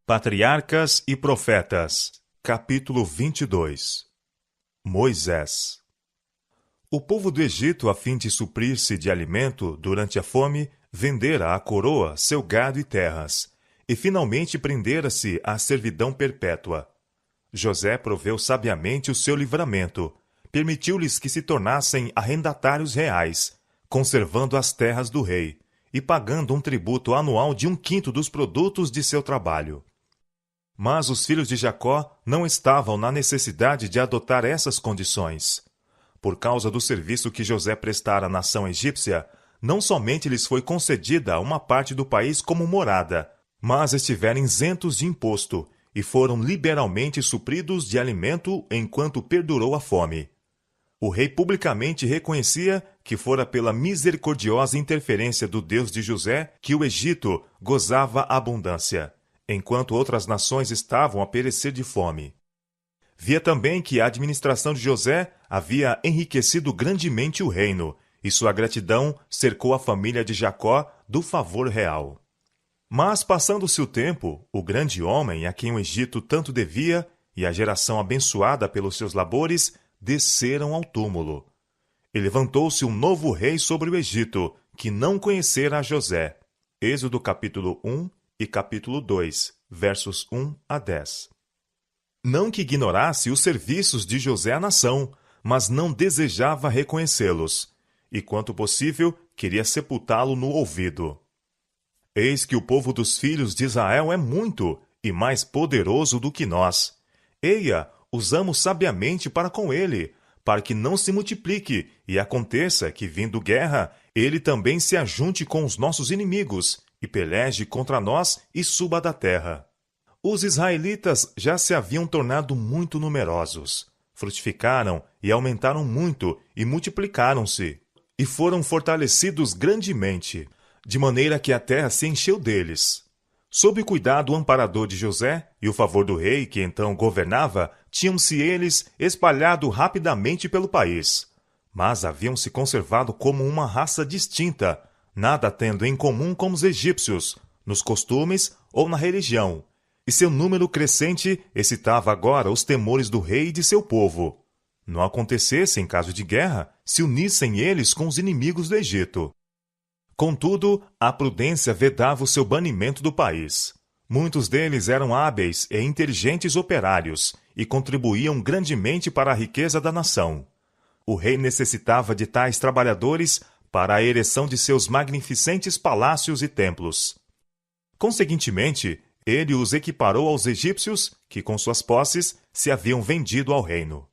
Patriarcas e Profetas, capítulo 22. Moisés. O povo do Egito, a fim de suprir-se de alimento durante a fome, vendera à coroa seu gado e terras, e finalmente prendera-se à servidão perpétua. José proveu sabiamente o seu livramento, permitiu-lhes que se tornassem arrendatários reais, conservando as terras do rei, e pagando um tributo anual de 1/5 dos produtos de seu trabalho. Mas os filhos de Jacó não estavam na necessidade de adotar essas condições. Por causa do serviço que José prestara à nação egípcia, não somente lhes foi concedida uma parte do país como morada, mas estiveram isentos de imposto e foram liberalmente supridos de alimento enquanto perdurou a fome. O rei publicamente reconhecia que fora pela misericordiosa interferência do Deus de José que o Egito gozava abundância, enquanto outras nações estavam a perecer de fome. Via também que a administração de José havia enriquecido grandemente o reino, e sua gratidão cercou a família de Jacó do favor real. Mas, passando-se o tempo, o grande homem a quem o Egito tanto devia, e a geração abençoada pelos seus labores, desceram ao túmulo. E levantou-se um novo rei sobre o Egito, que não conhecera a José. Êxodo capítulo 1 e capítulo 2, versos 1 a 10. Não que ignorasse os serviços de José à nação, mas não desejava reconhecê-los, e quanto possível, queria sepultá-lo no ouvido. Eis que o povo dos filhos de Israel é muito e mais poderoso do que nós. Eia, usamos sabiamente para com ele, para que não se multiplique e aconteça que, vindo guerra, ele também se ajunte com os nossos inimigos e peleje contra nós e suba da terra. Os israelitas já se haviam tornado muito numerosos, frutificaram e aumentaram muito e multiplicaram-se, e foram fortalecidos grandemente, de maneira que a terra se encheu deles. Sob o cuidado amparador de José e o favor do rei que então governava, tinham-se eles espalhado rapidamente pelo país, mas haviam se conservado como uma raça distinta, nada tendo em comum com os egípcios, nos costumes ou na religião, e seu número crescente excitava agora os temores do rei e de seu povo. Não acontecesse, em caso de guerra, se unissem eles com os inimigos do Egito. Contudo, a prudência vedava o seu banimento do país. Muitos deles eram hábeis e inteligentes operários, e contribuíam grandemente para a riqueza da nação. O rei necessitava de tais trabalhadores para a ereção de seus magnificentes palácios e templos. Conseguintemente, ele os equiparou aos egípcios, que com suas posses se haviam vendido ao reino.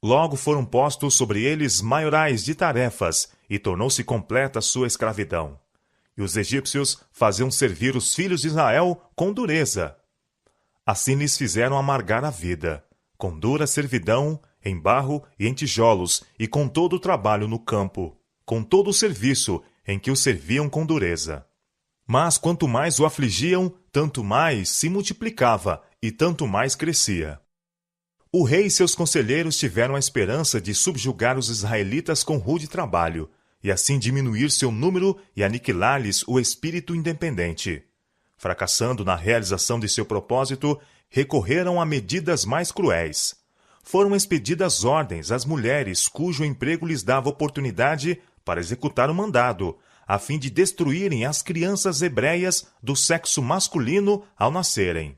Logo foram postos sobre eles maiorais de tarefas, e tornou-se completa sua escravidão. E os egípcios faziam servir os filhos de Israel com dureza. Assim lhes fizeram amargar a vida, com dura servidão, em barro e em tijolos, e com todo o trabalho no campo, com todo o serviço em que o serviam com dureza. Mas quanto mais o afligiam, tanto mais se multiplicava e tanto mais crescia. O rei e seus conselheiros tiveram a esperança de subjugar os israelitas com rude trabalho, e assim diminuir seu número e aniquilar-lhes o espírito independente. Fracassando na realização de seu propósito, recorreram a medidas mais cruéis. Foram expedidas ordens às mulheres cujo emprego lhes dava oportunidade para executar o mandado, a fim de destruírem as crianças hebreias do sexo masculino ao nascerem.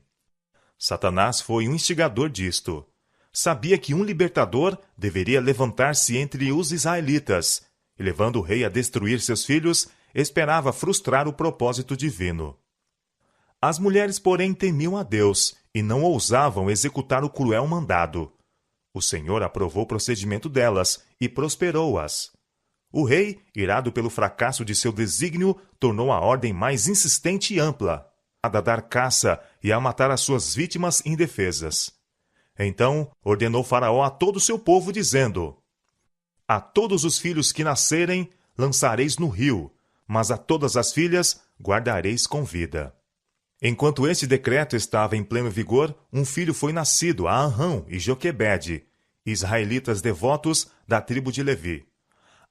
Satanás foi um instigador disto. Sabia que um libertador deveria levantar-se entre os israelitas, e levando o rei a destruir seus filhos, esperava frustrar o propósito divino. As mulheres, porém, temiam a Deus e não ousavam executar o cruel mandado. O Senhor aprovou o procedimento delas e prosperou-as. O rei, irado pelo fracasso de seu desígnio, tornou a ordem mais insistente e ampla, a dar caça e a matar as suas vítimas indefesas. Então ordenou Faraó a todo o seu povo, dizendo: A todos os filhos que nascerem lançareis no rio, mas a todas as filhas guardareis com vida. Enquanto este decreto estava em pleno vigor, um filho foi nascido a Anrão e Joquebede, israelitas devotos da tribo de Levi.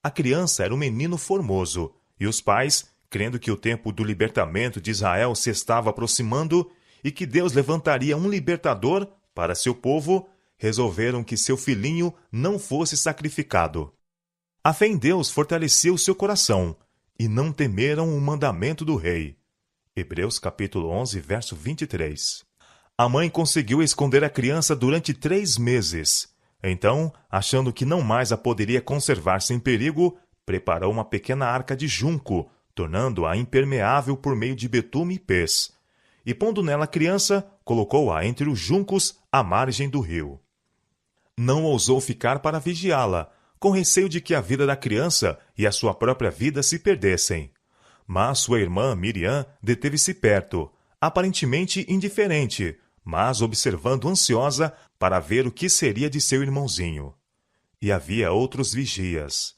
A criança era um menino formoso, e os pais, crendo que o tempo do libertamento de Israel se estava aproximando, e que Deus levantaria um libertador para seu povo, resolveram que seu filhinho não fosse sacrificado. A fé em Deus fortaleceu seu coração, e não temeram o mandamento do rei. Hebreus capítulo 11, verso 23. A mãe conseguiu esconder a criança durante 3 meses. Então, achando que não mais a poderia conservar sem perigo, preparou uma pequena arca de junco, tornando-a impermeável por meio de betume e pés. E pondo nela a criança, colocou-a entre os juncos à margem do rio. Não ousou ficar para vigiá-la, com receio de que a vida da criança e a sua própria vida se perdessem. Mas sua irmã Miriam deteve-se perto, aparentemente indiferente, mas observando ansiosa para ver o que seria de seu irmãozinho. E havia outros vigias.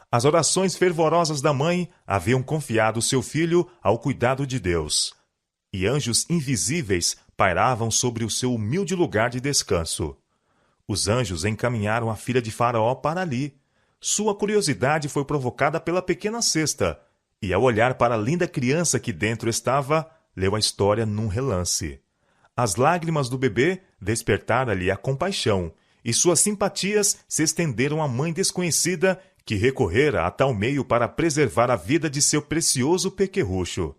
As orações fervorosas da mãe haviam confiado seu filho ao cuidado de Deus. E anjos invisíveis pairavam sobre o seu humilde lugar de descanso. Os anjos encaminharam a filha de Faraó para ali. Sua curiosidade foi provocada pela pequena cesta, e ao olhar para a linda criança que dentro estava, leu a história num relance. As lágrimas do bebê despertaram-lhe a compaixão, e suas simpatias se estenderam à mãe desconhecida que recorrera a tal meio para preservar a vida de seu precioso pequerrucho.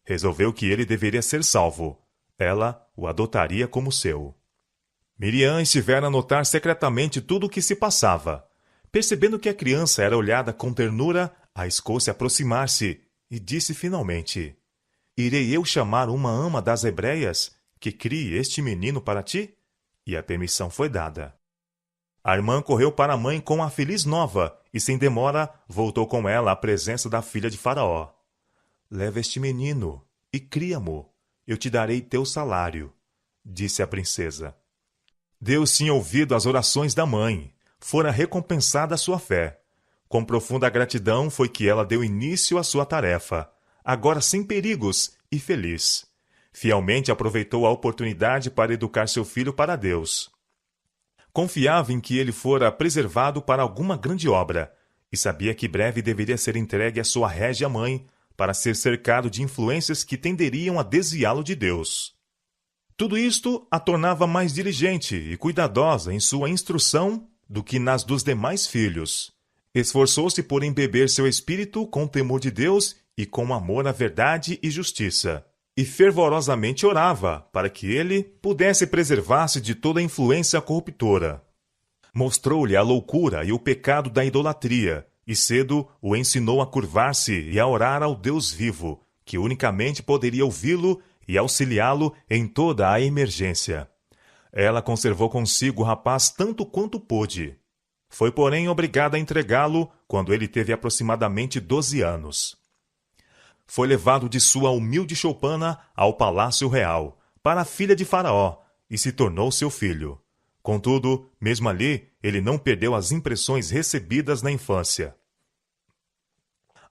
Resolveu que ele deveria ser salvo. Ela o adotaria como seu. Miriam estivera a notar secretamente tudo o que se passava. Percebendo que a criança era olhada com ternura, arriscou-se a aproximar-se e disse finalmente: Irei eu chamar uma ama das hebreias que crie este menino para ti? E a permissão foi dada. A irmã correu para a mãe com a feliz nova e, sem demora, voltou com ela à presença da filha de Faraó. Leva este menino e cria-mo. Eu te darei teu salário, disse a princesa. Deus tinha ouvido as orações da mãe. Fora recompensada a sua fé. Com profunda gratidão foi que ela deu início à sua tarefa, agora sem perigos e feliz. Fielmente aproveitou a oportunidade para educar seu filho para Deus. Confiava em que ele fora preservado para alguma grande obra, e sabia que breve deveria ser entregue à sua régia mãe, para ser cercado de influências que tenderiam a desviá-lo de Deus. Tudo isto a tornava mais diligente e cuidadosa em sua instrução do que nas dos demais filhos. Esforçou-se por embeber seu espírito com o temor de Deus e com amor à verdade e justiça, e fervorosamente orava para que ele pudesse preservar-se de toda influência corruptora. Mostrou-lhe a loucura e o pecado da idolatria, e cedo o ensinou a curvar-se e a orar ao Deus vivo, que unicamente poderia ouvi-lo e auxiliá-lo em toda a emergência. Ela conservou consigo o rapaz tanto quanto pôde. Foi, porém, obrigada a entregá-lo quando ele teve aproximadamente 12 anos. Foi levado de sua humilde choupana ao palácio real, para a filha de Faraó, e se tornou seu filho. Contudo, mesmo ali, ele não perdeu as impressões recebidas na infância.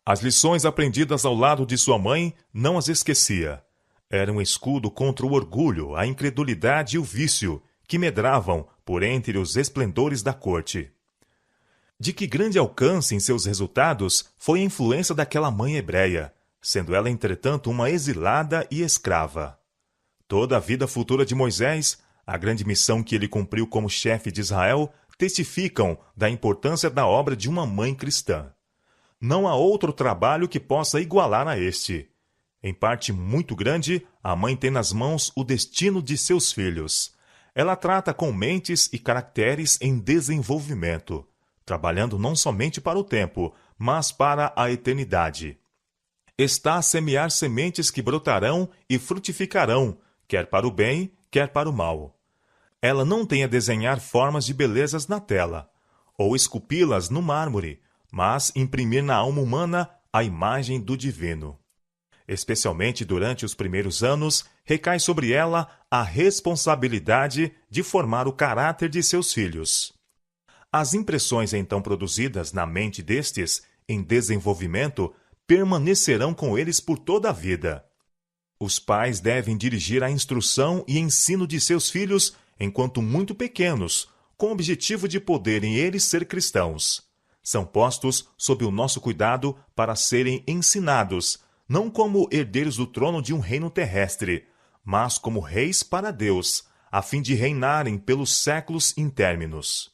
As lições aprendidas ao lado de sua mãe não as esquecia. Era um escudo contra o orgulho, a incredulidade e o vício, que medravam por entre os esplendores da corte. De que grande alcance em seus resultados foi a influência daquela mãe hebreia, sendo ela, entretanto, uma exilada e escrava. Toda a vida futura de Moisés, a grande missão que ele cumpriu como chefe de Israel, testificam da importância da obra de uma mãe cristã. Não há outro trabalho que possa igualar a este. Em parte muito grande, a mãe tem nas mãos o destino de seus filhos. Ela trata com mentes e caracteres em desenvolvimento, trabalhando não somente para o tempo, mas para a eternidade. Está a semear sementes que brotarão e frutificarão, quer para o bem, quer para o mal. Ela não tem a desenhar formas de belezas na tela, ou esculpi-las no mármore, mas imprimir na alma humana a imagem do divino. Especialmente durante os primeiros anos, recai sobre ela a responsabilidade de formar o caráter de seus filhos. As impressões então produzidas na mente destes, em desenvolvimento, permanecerão com eles por toda a vida. Os pais devem dirigir a instrução e ensino de seus filhos enquanto muito pequenos, com o objetivo de poderem eles ser cristãos. São postos sob o nosso cuidado para serem ensinados, não como herdeiros do trono de um reino terrestre, mas como reis para Deus, a fim de reinarem pelos séculos intérminos.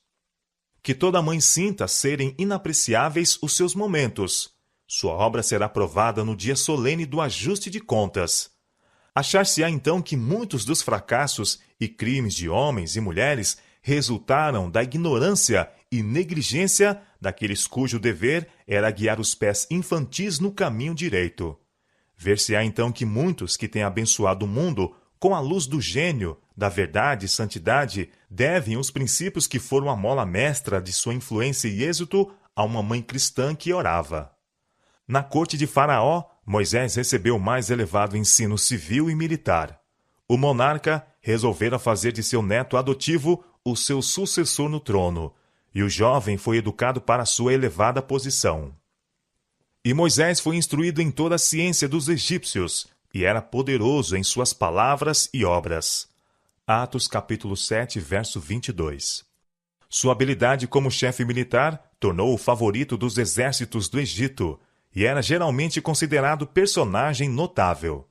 Que toda mãe sinta serem inapreciáveis os seus momentos. Sua obra será provada no dia solene do ajuste de contas. Achar-se-á então que muitos dos fracassos e crimes de homens e mulheres resultaram da ignorância e negligência daqueles cujo dever era guiar os pés infantis no caminho direito. Ver-se-á então que muitos que têm abençoado o mundo com a luz do gênio, da verdade e santidade, devem os princípios que foram a mola mestra de sua influência e êxito a uma mãe cristã que orava. Na corte de Faraó, Moisés recebeu o mais elevado ensino civil e militar. O monarca resolvera fazer de seu neto adotivo o seu sucessor no trono, e o jovem foi educado para sua elevada posição. E Moisés foi instruído em toda a ciência dos egípcios, e era poderoso em suas palavras e obras. Atos capítulo 7, verso 22. Sua habilidade como chefe militar tornou-o favorito dos exércitos do Egito, e era geralmente considerado personagem notável.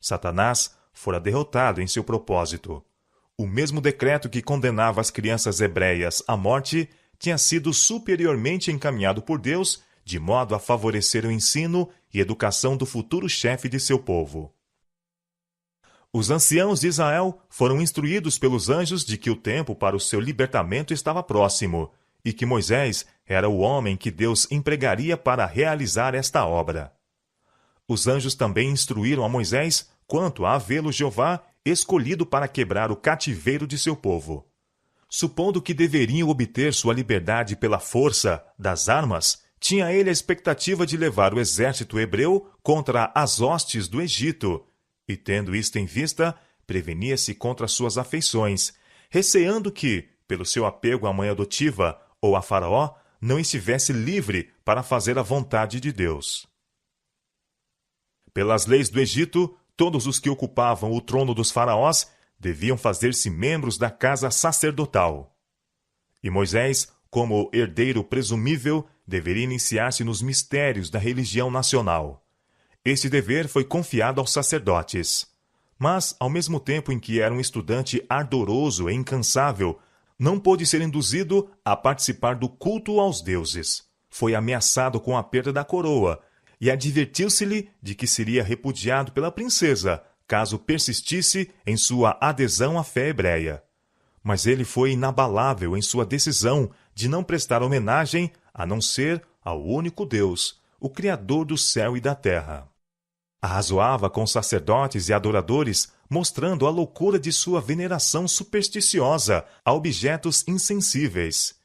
Satanás fora derrotado em seu propósito. O mesmo decreto que condenava as crianças hebreias à morte tinha sido superiormente encaminhado por Deus, de modo a favorecer o ensino e educação do futuro chefe de seu povo. Os anciãos de Israel foram instruídos pelos anjos de que o tempo para o seu libertamento estava próximo, e que Moisés era o homem que Deus empregaria para realizar esta obra. Os anjos também instruíram a Moisés quanto a vê-lo Jeová escolhido para quebrar o cativeiro de seu povo. Supondo que deveriam obter sua liberdade pela força das armas, tinha ele a expectativa de levar o exército hebreu contra as hostes do Egito, e tendo isto em vista, prevenia-se contra suas afeições, receando que, pelo seu apego à mãe adotiva ou a Faraó, não estivesse livre para fazer a vontade de Deus. Pelas leis do Egito, todos os que ocupavam o trono dos faraós deviam fazer-se membros da casa sacerdotal. E Moisés, como herdeiro presumível, deveria iniciar-se nos mistérios da religião nacional. Este dever foi confiado aos sacerdotes. Mas, ao mesmo tempo em que era um estudante ardoroso e incansável, não pôde ser induzido a participar do culto aos deuses. Foi ameaçado com a perda da coroa, e advertiu-se-lhe de que seria repudiado pela princesa, caso persistisse em sua adesão à fé hebreia. Mas ele foi inabalável em sua decisão de não prestar homenagem a não ser ao único Deus, o Criador do céu e da terra. Arrazoava com sacerdotes e adoradores, mostrando a loucura de sua veneração supersticiosa a objetos insensíveis.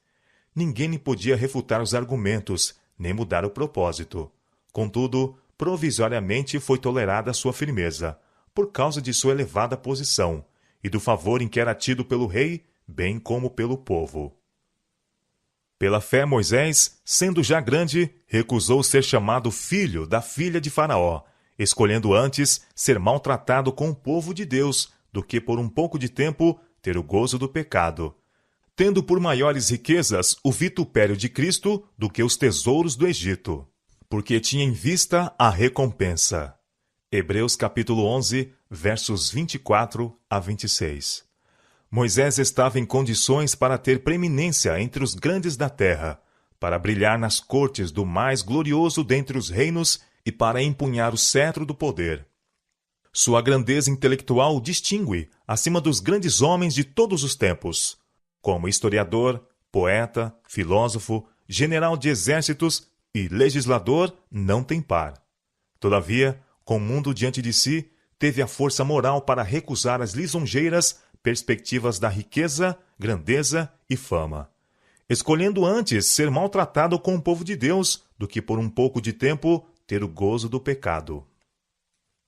Ninguém lhe podia refutar os argumentos, nem mudar o propósito. Contudo, provisoriamente foi tolerada sua firmeza, por causa de sua elevada posição, e do favor em que era tido pelo rei, bem como pelo povo. Pela fé, Moisés, sendo já grande, recusou ser chamado filho da filha de Faraó, escolhendo antes ser maltratado com o povo de Deus, do que por um pouco de tempo ter o gozo do pecado, tendo por maiores riquezas o vitupério de Cristo do que os tesouros do Egito, porque tinha em vista a recompensa. Hebreus capítulo 11, versos 24 a 26. Moisés estava em condições para ter preeminência entre os grandes da terra, para brilhar nas cortes do mais glorioso dentre os reinos e para empunhar o cetro do poder. Sua grandeza intelectual o distingue acima dos grandes homens de todos os tempos. Como historiador, poeta, filósofo, general de exércitos e legislador, não tem par. Todavia, com o mundo diante de si, teve a força moral para recusar as lisonjeiras perspectivas da riqueza, grandeza e fama, escolhendo antes ser maltratado com o povo de Deus do que por um pouco de tempo ter o gozo do pecado.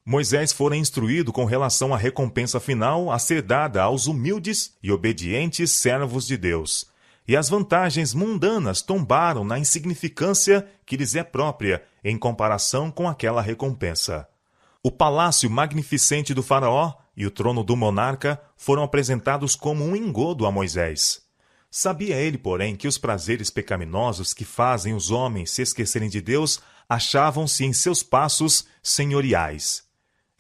Moisés fora instruído com relação à recompensa final a ser dada aos humildes e obedientes servos de Deus, e as vantagens mundanas tombaram na insignificância que lhes é própria em comparação com aquela recompensa. O palácio magnificente do faraó e o trono do monarca foram apresentados como um engodo a Moisés. Sabia ele, porém, que os prazeres pecaminosos que fazem os homens se esquecerem de Deus achavam-se em seus passos senhoriais.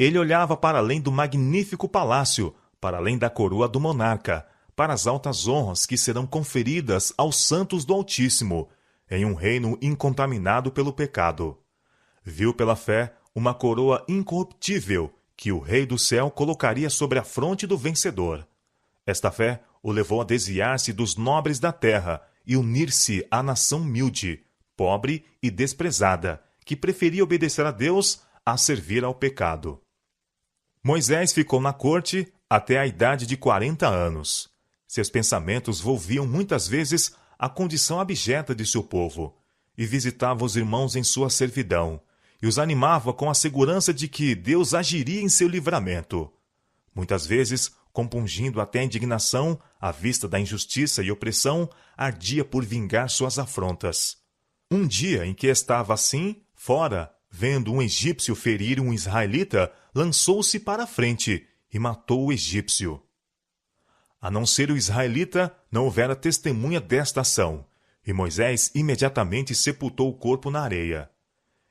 Ele olhava para além do magnífico palácio, para além da coroa do monarca, para as altas honras que serão conferidas aos santos do Altíssimo, em um reino incontaminado pelo pecado. Viu pela fé uma coroa incorruptível que o Rei do Céu colocaria sobre a fronte do vencedor. Esta fé o levou a desviar-se dos nobres da terra e unir-se à nação humilde, pobre e desprezada, que preferia obedecer a Deus a servir ao pecado. Moisés ficou na corte até a idade de 40 anos. Seus pensamentos volviam muitas vezes à condição abjeta de seu povo, e visitava os irmãos em sua servidão, e os animava com a segurança de que Deus agiria em seu livramento. Muitas vezes, compungindo até a indignação à vista da injustiça e opressão, ardia por vingar suas afrontas. Um dia em que estava assim, fora, vendo um egípcio ferir um israelita, lançou-se para a frente e matou o egípcio. A não ser o israelita, não houvera testemunha desta ação, e Moisés imediatamente sepultou o corpo na areia.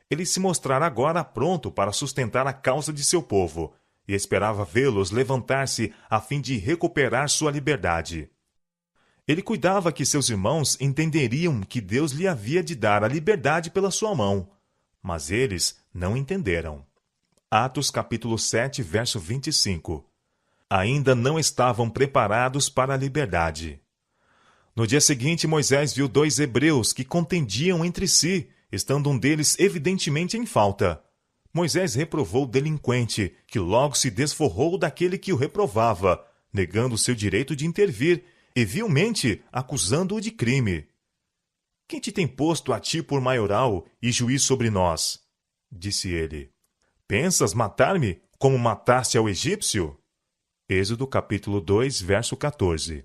Ele se mostrara agora pronto para sustentar a causa de seu povo, e esperava vê-los levantar-se a fim de recuperar sua liberdade. Ele cuidava que seus irmãos entenderiam que Deus lhe havia de dar a liberdade pela sua mão, mas eles não entenderam. Atos capítulo 7, verso 25. Ainda não estavam preparados para a liberdade. No dia seguinte, Moisés viu 2 hebreus que contendiam entre si, estando um deles evidentemente em falta. Moisés reprovou o delinquente, que logo se desforrou daquele que o reprovava, negando seu direito de intervir, e vilmente acusando-o de crime. Quem te tem posto a ti por maioral e juiz sobre nós? Disse ele. Pensas matar-me como mataste ao egípcio? Êxodo capítulo 2, verso 14.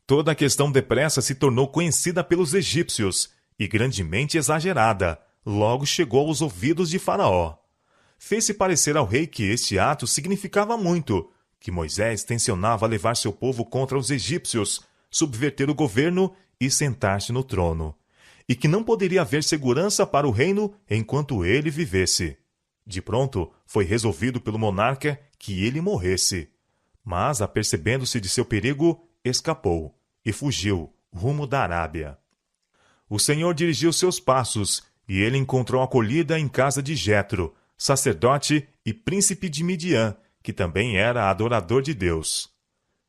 Toda a questão depressa se tornou conhecida pelos egípcios, e grandemente exagerada, logo chegou aos ouvidos de Faraó. Fez-se parecer ao rei que este ato significava muito, que Moisés tencionava levar seu povo contra os egípcios, subverter o governo e sentar-se no trono, e que não poderia haver segurança para o reino enquanto ele vivesse. De pronto, foi resolvido pelo monarca que ele morresse. Mas, apercebendo-se de seu perigo, escapou e fugiu rumo da Arábia. O Senhor dirigiu seus passos, e ele encontrou acolhida em casa de Jetro, sacerdote e príncipe de Midian, que também era adorador de Deus.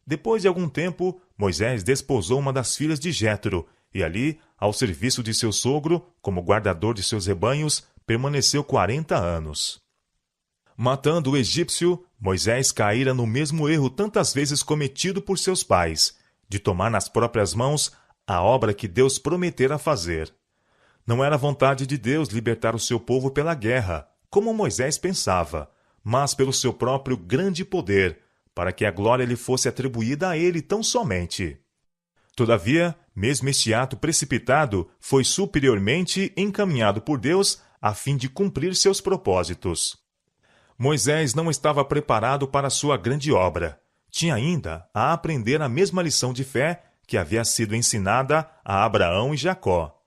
Depois de algum tempo, Moisés desposou uma das filhas de Jetro, e ali, ao serviço de seu sogro, como guardador de seus rebanhos, permaneceu 40 anos. Matando o egípcio, Moisés caíra no mesmo erro tantas vezes cometido por seus pais, de tomar nas próprias mãos a obra que Deus prometera fazer. Não era vontade de Deus libertar o seu povo pela guerra, como Moisés pensava, mas pelo seu próprio grande poder, para que a glória lhe fosse atribuída a ele tão somente. Todavia, mesmo este ato precipitado foi superiormente encaminhado por Deus a fim de cumprir seus propósitos. Moisés não estava preparado para sua grande obra. Tinha ainda a aprender a mesma lição de fé que havia sido ensinada a Abraão e Jacó.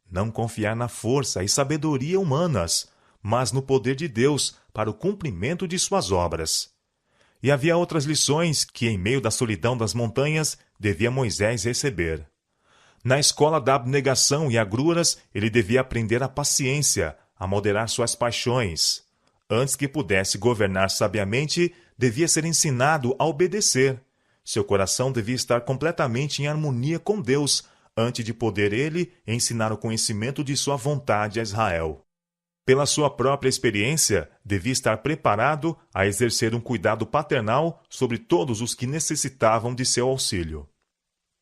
Não confiar na força e sabedoria humanas, mas no poder de Deus para o cumprimento de suas obras. E havia outras lições que, em meio da solidão das montanhas, devia Moisés receber. Na escola da abnegação e agruras, ele devia aprender a paciência, a moderar suas paixões. Antes que pudesse governar sabiamente, devia ser ensinado a obedecer. Seu coração devia estar completamente em harmonia com Deus, antes de poder ele ensinar o conhecimento de sua vontade a Israel. Pela sua própria experiência, devia estar preparado a exercer um cuidado paternal sobre todos os que necessitavam de seu auxílio.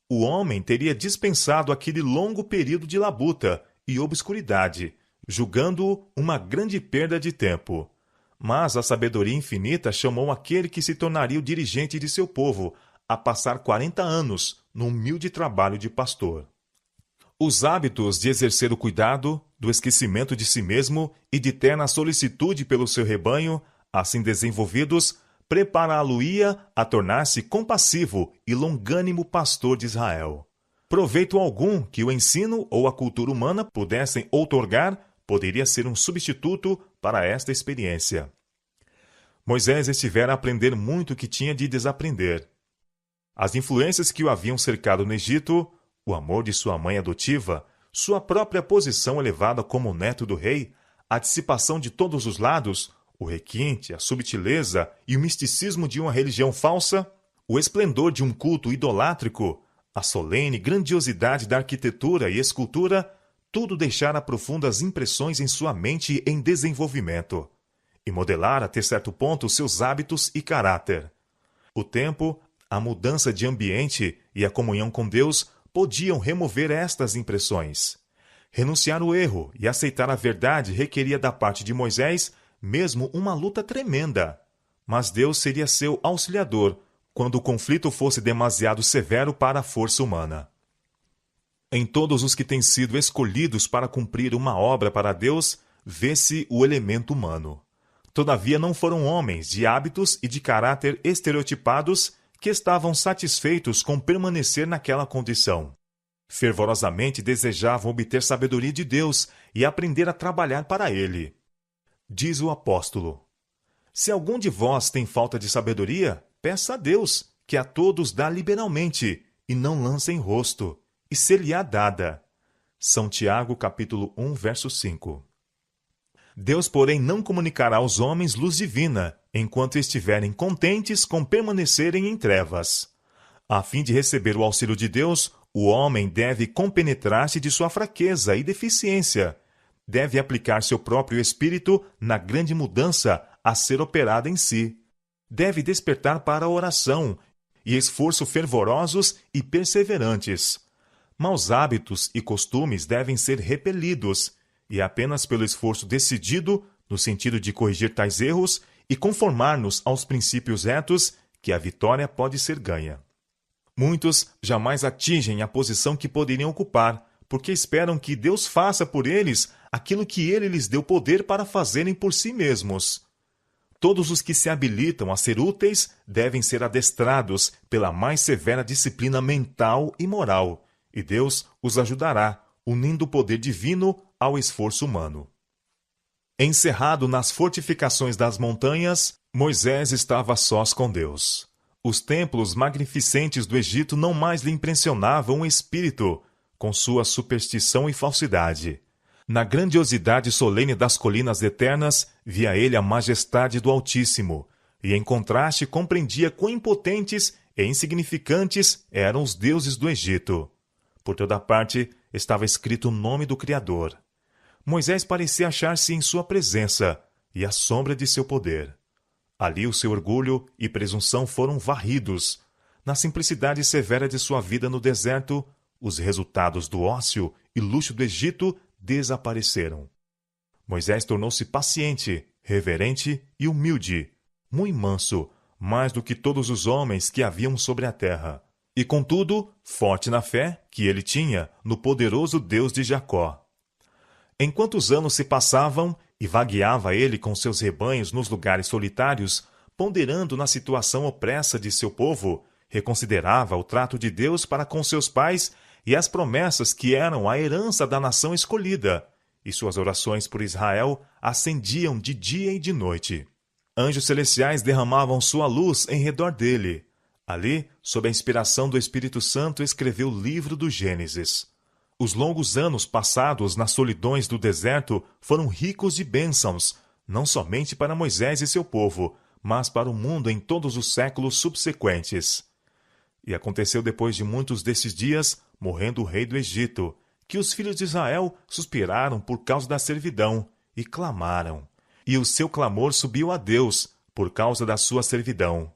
O homem teria dispensado aquele longo período de labuta e obscuridade, julgando-o uma grande perda de tempo. Mas a sabedoria infinita chamou aquele que se tornaria o dirigente de seu povo a passar 40 anos no humilde trabalho de pastor. Os hábitos de exercer o cuidado, do esquecimento de si mesmo e de terna solicitude pelo seu rebanho, assim desenvolvidos, prepará-lo-ia a tornar-se compassivo e longânimo pastor de Israel. Proveito algum que o ensino ou a cultura humana pudessem outorgar poderia ser um substituto para esta experiência. Moisés estivera a aprender muito que tinha de desaprender. As influências que o haviam cercado no Egito, o amor de sua mãe adotiva, sua própria posição elevada como neto do rei, a dissipação de todos os lados, o requinte, a subtileza e o misticismo de uma religião falsa, o esplendor de um culto idolátrico, a solene grandiosidade da arquitetura e escultura, tudo deixara profundas impressões em sua mente em desenvolvimento, e modelara até certo ponto seus hábitos e caráter. O tempo, a mudança de ambiente e a comunhão com Deus podiam remover estas impressões. Renunciar ao erro e aceitar a verdade requeria da parte de Moisés mesmo uma luta tremenda. Mas Deus seria seu auxiliador quando o conflito fosse demasiado severo para a força humana. Em todos os que têm sido escolhidos para cumprir uma obra para Deus, vê-se o elemento humano. Todavia não foram homens de hábitos e de caráter estereotipados que estavam satisfeitos com permanecer naquela condição. Fervorosamente desejavam obter sabedoria de Deus e aprender a trabalhar para Ele. Diz o apóstolo: se algum de vós tem falta de sabedoria, peça a Deus, que a todos dá liberalmente, e não lança em rosto, e ser-lhe-á dada. São Tiago, capítulo 1, verso 5. Deus, porém, não comunicará aos homens luz divina, enquanto estiverem contentes com permanecerem em trevas. A fim de receber o auxílio de Deus, o homem deve compenetrar-se de sua fraqueza e deficiência. Deve aplicar seu próprio espírito na grande mudança a ser operada em si. Deve despertar para a oração e esforço fervorosos e perseverantes. Maus hábitos e costumes devem ser repelidos, e apenas pelo esforço decidido, no sentido de corrigir tais erros e conformar-nos aos princípios retos, que a vitória pode ser ganha. Muitos jamais atingem a posição que poderiam ocupar, porque esperam que Deus faça por eles aquilo que Ele lhes deu poder para fazerem por si mesmos. Todos os que se habilitam a ser úteis devem ser adestrados pela mais severa disciplina mental e moral, e Deus os ajudará, unindo o poder divino ao esforço humano. Encerrado nas fortificações das montanhas, Moisés estava a sós com Deus. Os templos magnificentes do Egito não mais lhe impressionavam o espírito, com sua superstição e falsidade. Na grandiosidade solene das colinas eternas, via ele a majestade do Altíssimo, e em contraste compreendia quão impotentes e insignificantes eram os deuses do Egito. Por toda parte estava escrito o nome do Criador. Moisés parecia achar-se em sua presença e à sombra de seu poder. Ali o seu orgulho e presunção foram varridos. Na simplicidade severa de sua vida no deserto, os resultados do ócio e luxo do Egito desapareceram. Moisés tornou-se paciente, reverente e humilde, muito manso, mais do que todos os homens que haviam sobre a terra, e contudo, forte na fé que ele tinha no poderoso Deus de Jacó. Enquanto os anos se passavam e vagueava ele com seus rebanhos nos lugares solitários, ponderando na situação opressa de seu povo, reconsiderava o trato de Deus para com seus pais e as promessas que eram a herança da nação escolhida, e suas orações por Israel ascendiam de dia e de noite. Anjos celestiais derramavam sua luz em redor dele. Ali, sob a inspiração do Espírito Santo, escreveu o livro do Gênesis. Os longos anos passados nas solidões do deserto foram ricos de bênçãos, não somente para Moisés e seu povo, mas para o mundo em todos os séculos subsequentes. E aconteceu depois de muitos desses dias, morrendo o rei do Egito, que os filhos de Israel suspiraram por causa da servidão e clamaram. E o seu clamor subiu a Deus por causa da sua servidão.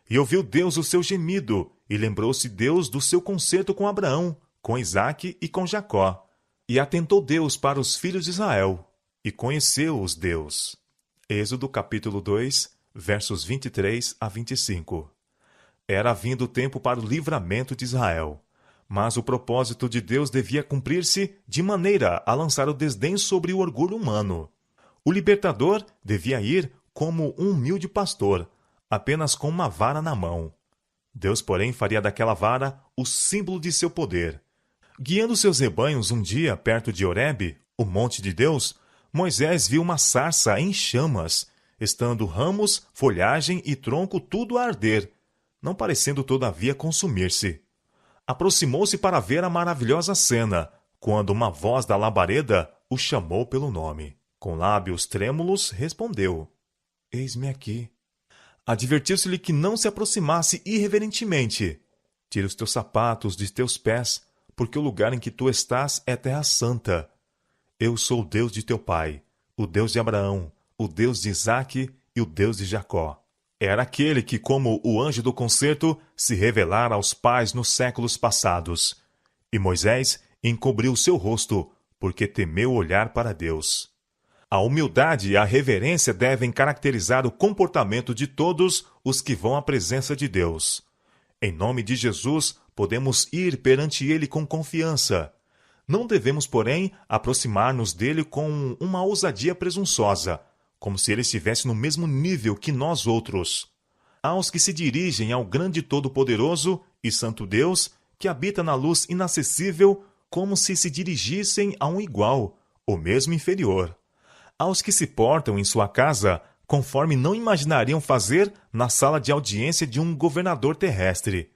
E ouviu Deus o seu gemido, e lembrou-se Deus do seu concerto com Abraão, com Isaque e com Jacó. E atentou Deus para os filhos de Israel, e conheceu-os Deus. Êxodo capítulo 2, versos 23 a 25. Era vindo o tempo para o livramento de Israel. Mas o propósito de Deus devia cumprir-se de maneira a lançar o desdém sobre o orgulho humano. O libertador devia ir como um humilde pastor, apenas com uma vara na mão. Deus, porém, faria daquela vara o símbolo de seu poder. Guiando seus rebanhos um dia perto de Horebe, o monte de Deus, Moisés viu uma sarça em chamas, estando ramos, folhagem e tronco tudo a arder, não parecendo todavia consumir-se. Aproximou-se para ver a maravilhosa cena, quando uma voz da labareda o chamou pelo nome. Com lábios trêmulos, respondeu: Eis-me aqui. Advertiu-se-lhe que não se aproximasse irreverentemente. Tira os teus sapatos de teus pés, porque o lugar em que tu estás é terra santa. Eu sou o Deus de teu pai, o Deus de Abraão, o Deus de Isaque e o Deus de Jacó. Era aquele que, como o anjo do concerto, se revelara aos pais nos séculos passados. E Moisés encobriu seu rosto, porque temeu olhar para Deus. A humildade e a reverência devem caracterizar o comportamento de todos os que vão à presença de Deus. Em nome de Jesus, podemos ir perante Ele com confiança. Não devemos, porém, aproximar-nos dele com uma ousadia presunçosa, como se ele estivesse no mesmo nível que nós outros. Aos que se dirigem ao grande Todo-Poderoso e Santo Deus, que habita na luz inacessível, como se dirigissem a um igual, ou mesmo inferior. Aos que se portam em sua casa, conforme não imaginariam fazer na sala de audiência de um governador terrestre.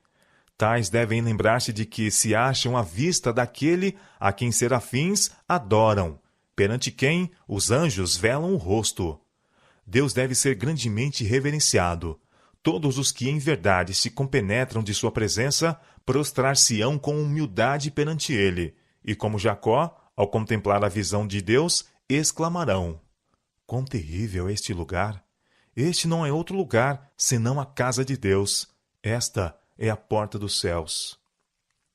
Tais devem lembrar-se de que se acham à vista daquele a quem serafins adoram, perante quem os anjos velam o rosto. Deus deve ser grandemente reverenciado. Todos os que em verdade se compenetram de sua presença prostrar-se-ão com humildade perante ele, e como Jacó, ao contemplar a visão de Deus, exclamarão: Quão terrível é este lugar! Este não é outro lugar, senão a casa de Deus. Esta é a porta dos céus.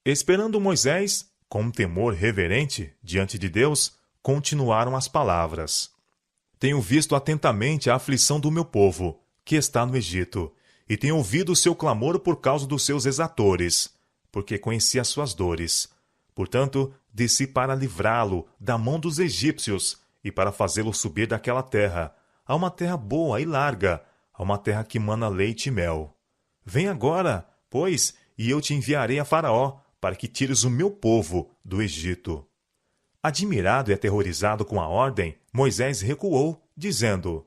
Esperando Moisés, com um temor reverente diante de Deus, continuaram as palavras: Tenho visto atentamente a aflição do meu povo, que está no Egito, e tenho ouvido o seu clamor por causa dos seus exatores, porque conheci as suas dores. Portanto, desci para livrá-lo da mão dos egípcios e para fazê-lo subir daquela terra, a uma terra boa e larga, a uma terra que mana leite e mel. Vem agora, pois, e eu te enviarei a Faraó, para que tires o meu povo do Egito. Admirado e aterrorizado com a ordem, Moisés recuou, dizendo: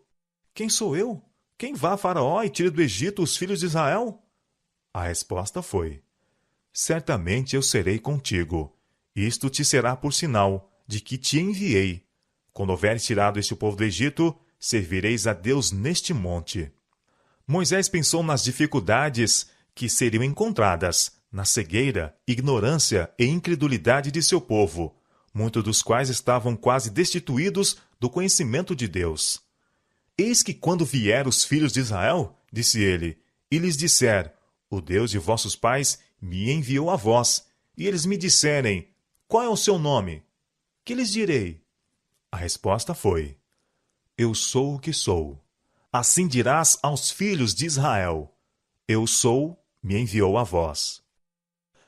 Quem sou eu? Quem vá a Faraó e tire do Egito os filhos de Israel? A resposta foi: Certamente eu serei contigo. Isto te será por sinal de que te enviei. Quando houveres tirado este povo do Egito, servireis a Deus neste monte. Moisés pensou nas dificuldades que seriam encontradas na cegueira, ignorância e incredulidade de seu povo, muitos dos quais estavam quase destituídos do conhecimento de Deus. Eis que quando vier os filhos de Israel, disse ele, e lhes disser: O Deus de vossos pais me enviou a vós, e eles me disserem: Qual é o seu nome? Que lhes direi? A resposta foi: Eu sou o que sou. Assim dirás aos filhos de Israel: Eu sou, me enviou a vós.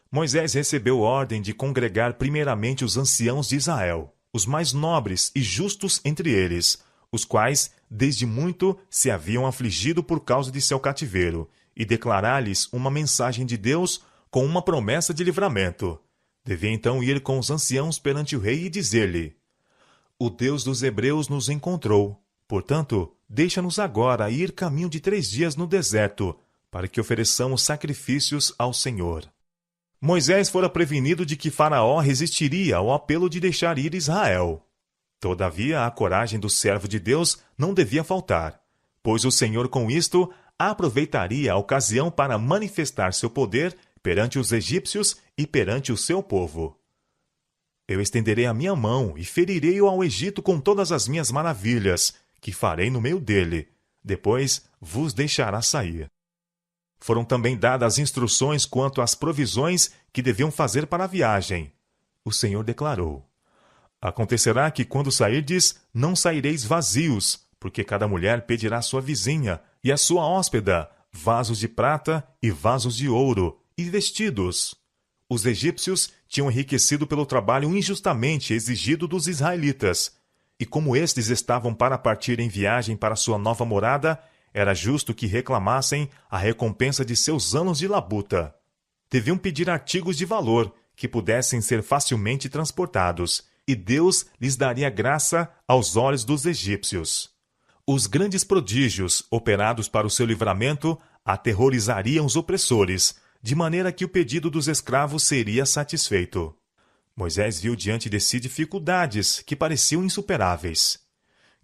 Moisés recebeu ordem de congregar primeiramente os anciãos de Israel, os mais nobres e justos entre eles, os quais desde muito se haviam afligido por causa de seu cativeiro, e declarar-lhes uma mensagem de Deus com uma promessa de livramento. Devia então ir com os anciãos perante o rei e dizer-lhe: O Deus dos hebreus nos encontrou. Portanto, deixa-nos agora ir caminho de 3 dias no deserto, para que ofereçamos sacrifícios ao Senhor. Moisés fora prevenido de que Faraó resistiria ao apelo de deixar ir Israel. Todavia, a coragem do servo de Deus não devia faltar, pois o Senhor com isto aproveitaria a ocasião para manifestar seu poder perante os egípcios e perante o seu povo. Eu estenderei a minha mão e ferirei-o ao Egito com todas as minhas maravilhas, que farei no meio dele. Depois vos deixará sair. Foram também dadas instruções quanto às provisões que deviam fazer para a viagem. O Senhor declarou: Acontecerá que quando sairdes, não saireis vazios, porque cada mulher pedirá à sua vizinha e à sua hóspeda vasos de prata e vasos de ouro e vestidos. Os egípcios tinham enriquecido pelo trabalho injustamente exigido dos israelitas, e como estes estavam para partir em viagem para sua nova morada, era justo que reclamassem a recompensa de seus anos de labuta. Deviam pedir artigos de valor, que pudessem ser facilmente transportados, e Deus lhes daria graça aos olhos dos egípcios. Os grandes prodígios operados para o seu livramento aterrorizariam os opressores, de maneira que o pedido dos escravos seria satisfeito. Moisés viu diante de si dificuldades que pareciam insuperáveis.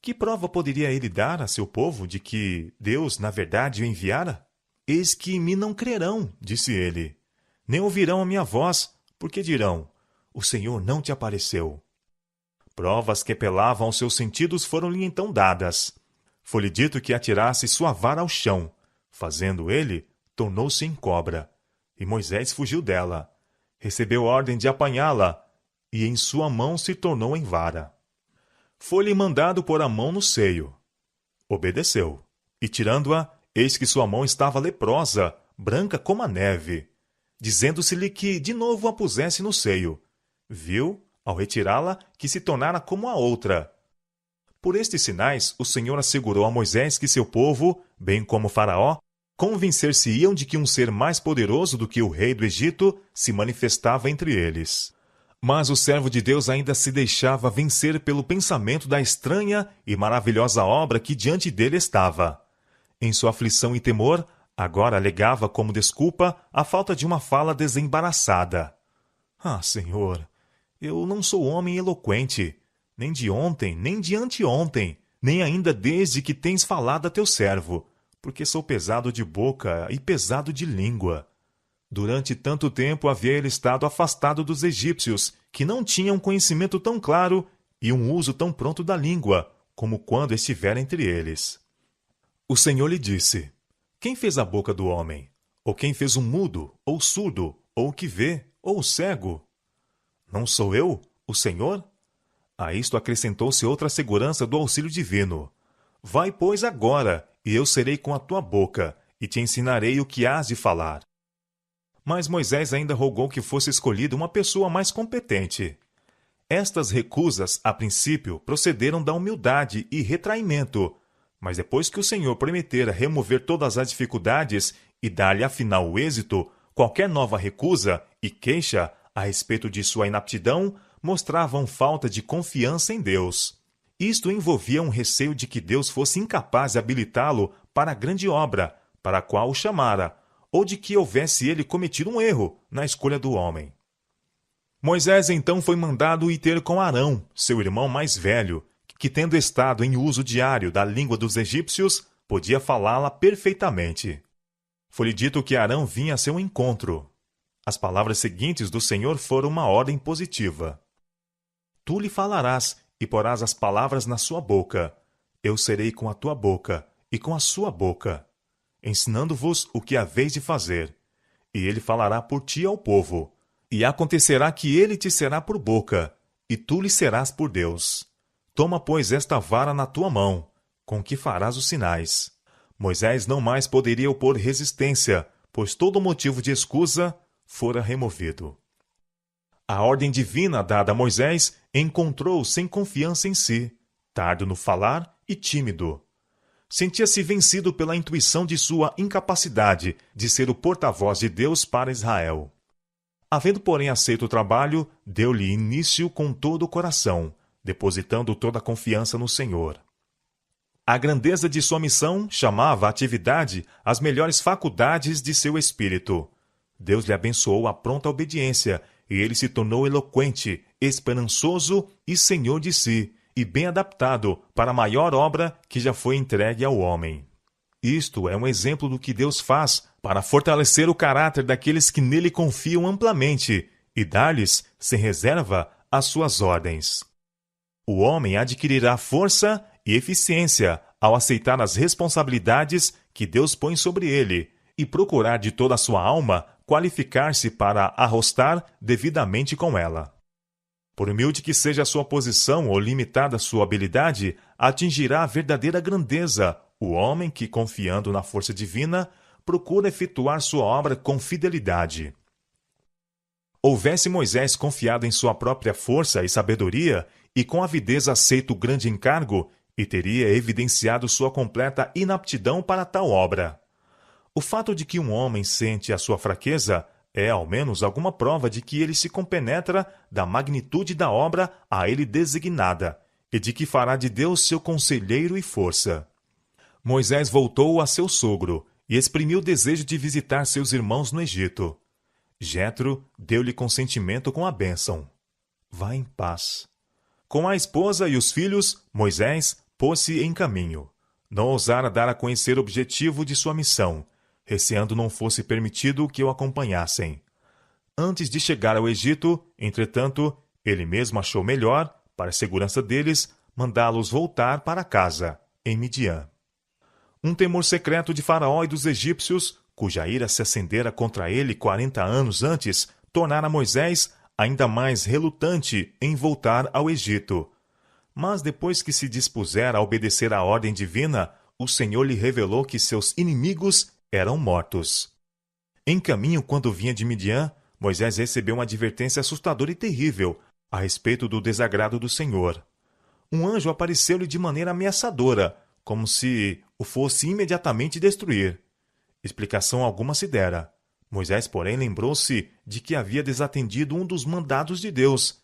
Que prova poderia ele dar a seu povo de que Deus, na verdade, o enviara? Eis que em mim não crerão, disse ele, nem ouvirão a minha voz, porque dirão, o Senhor não te apareceu. Provas que apelavam aos seus sentidos foram-lhe então dadas. Foi-lhe dito que atirasse sua vara ao chão. Fazendo ele, tornou-se em cobra. E Moisés fugiu dela. Recebeu ordem de apanhá-la, e em sua mão se tornou em vara. Foi-lhe mandado pôr a mão no seio. Obedeceu. E tirando-a, eis que sua mão estava leprosa, branca como a neve. Dizendo-se-lhe que de novo a pusesse no seio. Viu, ao retirá-la, que se tornara como a outra. Por estes sinais, o Senhor assegurou a Moisés que seu povo, bem como Faraó, convencer-se-iam de que um ser mais poderoso do que o rei do Egito se manifestava entre eles. Mas o servo de Deus ainda se deixava vencer pelo pensamento da estranha e maravilhosa obra que diante dele estava. Em sua aflição e temor, agora alegava como desculpa a falta de uma fala desembaraçada. Ah, Senhor, eu não sou homem eloquente, nem de ontem, nem de anteontem, nem ainda desde que tens falado a teu servo, porque sou pesado de boca e pesado de língua. Durante tanto tempo havia ele estado afastado dos egípcios, que não tinham conhecimento tão claro e um uso tão pronto da língua, como quando estivera entre eles. O Senhor lhe disse, quem fez a boca do homem? Ou quem fez o mudo, ou surdo, ou o que vê, ou o cego? Não sou eu, o Senhor? A isto acrescentou-se outra segurança do auxílio divino. Vai, pois, agora, e eu serei com a tua boca, e te ensinarei o que hás de falar. Mas Moisés ainda rogou que fosse escolhida uma pessoa mais competente. Estas recusas, a princípio, procederam da humildade e retraimento, mas depois que o Senhor prometera remover todas as dificuldades e dar-lhe afinal o êxito, qualquer nova recusa e queixa a respeito de sua inaptidão mostravam falta de confiança em Deus. Isto envolvia um receio de que Deus fosse incapaz de habilitá-lo para a grande obra, para a qual o chamara, ou de que houvesse ele cometido um erro na escolha do homem. Moisés então foi mandado ir ter com Arão, seu irmão mais velho, que tendo estado em uso diário da língua dos egípcios, podia falá-la perfeitamente. Foi-lhe dito que Arão vinha a seu encontro. As palavras seguintes do Senhor foram uma ordem positiva. Tu lhe falarás e porás as palavras na sua boca. Eu serei com a tua boca e com a sua boca, ensinando-vos o que haveis de fazer. E ele falará por ti ao povo. E acontecerá que ele te será por boca, e tu lhe serás por Deus. Toma, pois, esta vara na tua mão, com que farás os sinais. Moisés não mais poderia opor resistência, pois todo motivo de escusa fora removido. A ordem divina dada a Moisés encontrou sem confiança em si, tardo no falar e tímido. Sentia-se vencido pela intuição de sua incapacidade de ser o porta-voz de Deus para Israel. Havendo, porém, aceito o trabalho, deu-lhe início com todo o coração, depositando toda a confiança no Senhor. A grandeza de sua missão chamava à atividade as melhores faculdades de seu espírito. Deus lhe abençoou a pronta obediência, e ele se tornou eloquente, esperançoso e senhor de si, e bem adaptado para a maior obra que já foi entregue ao homem. Isto é um exemplo do que Deus faz para fortalecer o caráter daqueles que nele confiam amplamente e dar-lhes, sem reserva, as suas ordens. O homem adquirirá força e eficiência ao aceitar as responsabilidades que Deus põe sobre ele e procurar de toda a sua alma qualificar-se para arrostar devidamente com ela. Por humilde que seja a sua posição ou limitada a sua habilidade, atingirá a verdadeira grandeza o homem que, confiando na força divina, procura efetuar sua obra com fidelidade. Houvesse Moisés confiado em sua própria força e sabedoria, e com avidez aceito o grande encargo, e teria evidenciado sua completa inaptidão para tal obra. O fato de que um homem sente a sua fraqueza é, ao menos, alguma prova de que ele se compenetra da magnitude da obra a ele designada, e de que fará de Deus seu conselheiro e força. Moisés voltou a seu sogro e exprimiu o desejo de visitar seus irmãos no Egito. Jetro deu-lhe consentimento com a bênção. Vá em paz. Com a esposa e os filhos, Moisés pôs-se em caminho. Não ousara dar a conhecer o objetivo de sua missão, receando não fosse permitido que o acompanhassem. Antes de chegar ao Egito, entretanto, ele mesmo achou melhor, para a segurança deles, mandá-los voltar para casa, em Midian. Um temor secreto de Faraó e dos egípcios, cuja ira se acendera contra ele 40 anos antes, tornara Moisés ainda mais relutante em voltar ao Egito. Mas depois que se dispusera a obedecer à ordem divina, o Senhor lhe revelou que seus inimigos eram mortos. Em caminho, quando vinha de Midian, Moisés recebeu uma advertência assustadora e terrível a respeito do desagrado do Senhor. Um anjo apareceu-lhe de maneira ameaçadora, como se o fosse imediatamente destruir. Explicação alguma se dera. Moisés, porém, lembrou-se de que havia desatendido um dos mandados de Deus.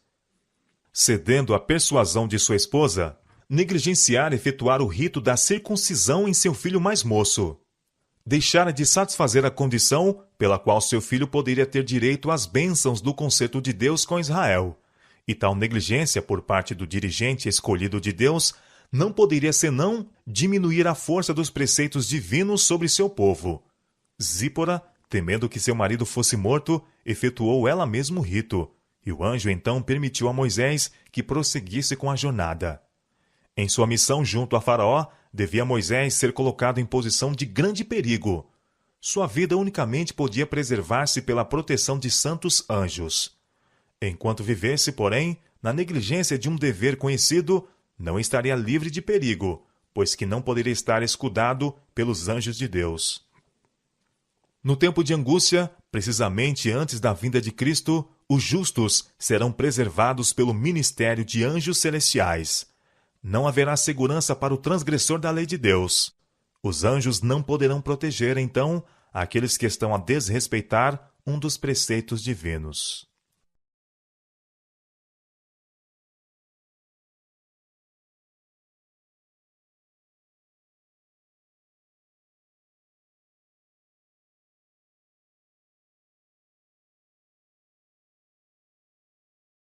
Cedendo à persuasão de sua esposa, negligenciara efetuar o rito da circuncisão em seu filho mais moço. Deixara de satisfazer a condição pela qual seu filho poderia ter direito às bênçãos do concerto de Deus com Israel. E tal negligência por parte do dirigente escolhido de Deus não poderia senão diminuir a força dos preceitos divinos sobre seu povo. Zípora, temendo que seu marido fosse morto, efetuou ela mesma o rito, e o anjo então permitiu a Moisés que prosseguisse com a jornada. Em sua missão junto a Faraó, devia Moisés ser colocado em posição de grande perigo. Sua vida unicamente podia preservar-se pela proteção de santos anjos. Enquanto vivesse, porém, na negligência de um dever conhecido, não estaria livre de perigo, pois que não poderia estar escudado pelos anjos de Deus. No tempo de angústia, precisamente antes da vinda de Cristo, os justos serão preservados pelo ministério de anjos celestiais. Não haverá segurança para o transgressor da lei de Deus. Os anjos não poderão proteger, então, aqueles que estão a desrespeitar um dos preceitos divinos.